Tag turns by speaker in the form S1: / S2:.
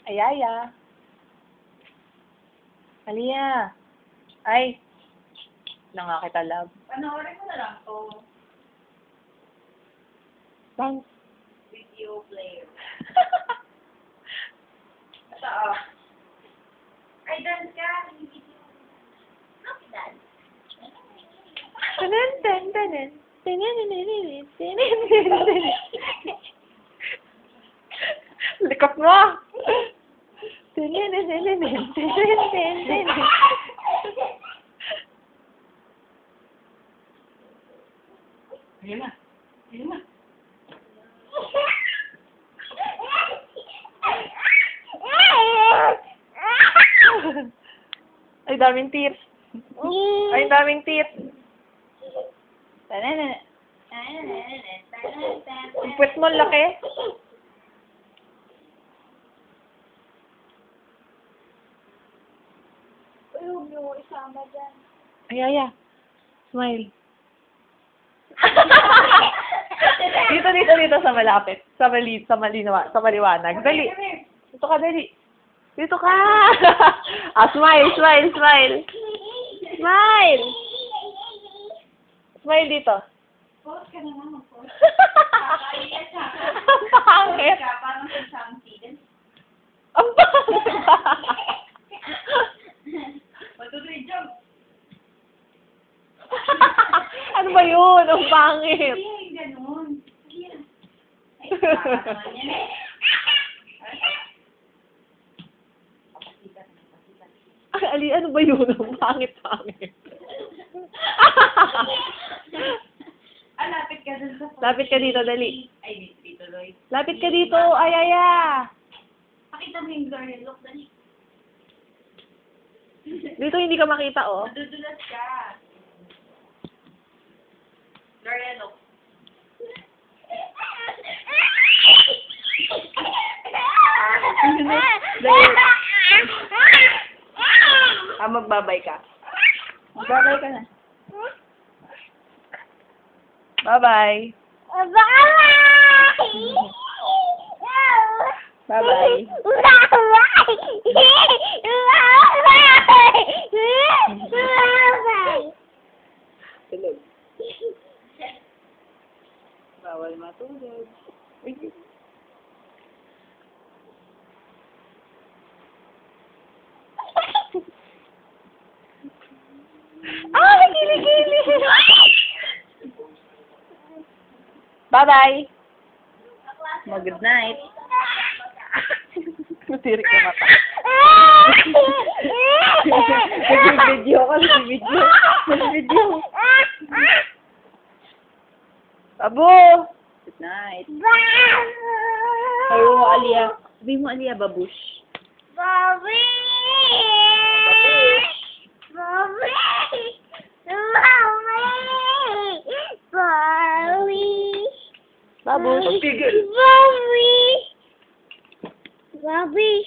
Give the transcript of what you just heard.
S1: Ayaya. Alia. Ay. Kita, love.
S2: Panoorin mo na lang to.
S1: Dance.
S2: Video player. Ito, oh. Ay, dance ka. Okay, dance.
S1: Tanan, tanan, tanan. Tanan, tanan, tanan, tanan. Likot mo! Tanan, tanan, tanan, tanan, tanan.
S2: Ayun na. Ayun na.
S1: Ay, daming tears. Ay, daming tears. Ang puwet mo, laki.
S2: Uy, huwag niyo isama dyan.
S1: Ayaya. Smile. Dito sa malapit. Sa maliwanag. Dali. Dito ka, dali. Dito ka. Smile. Smile dito.
S2: Pause ka na naman, pause. Kakaiya siya.
S1: Ang pangit.
S2: Parang sa Samsi.
S1: Ang pangit.
S2: 1, 2, 3, jump!
S1: Ano ba yun? Ang pangit.
S2: Ay, ganun. Ay, baka naman yan eh.
S1: Ali, ano ba yun? Ang pangit.
S2: Lapit ka dun sa phone.
S1: Lapit ka dito, dali.
S2: Ay, dito, Loy.
S1: Lapit ka dito. Ayaya.
S2: Pakita mo yung glory look, dali.
S1: Dito hindi ka makita, oh.
S2: Madudulas ka. Glory look.
S1: Magbabay ka. Magbabay ka na. Bye-bye. Bye-bye. Tulog. Bawal matulog. Kilikili! Bye-bye! Good night. Matirik na mata. Nag-video ka, nag-video. Abo! Good night. Sabi mo, Alia. Sabi mo, Alia, babush. Babush.
S3: Bobby.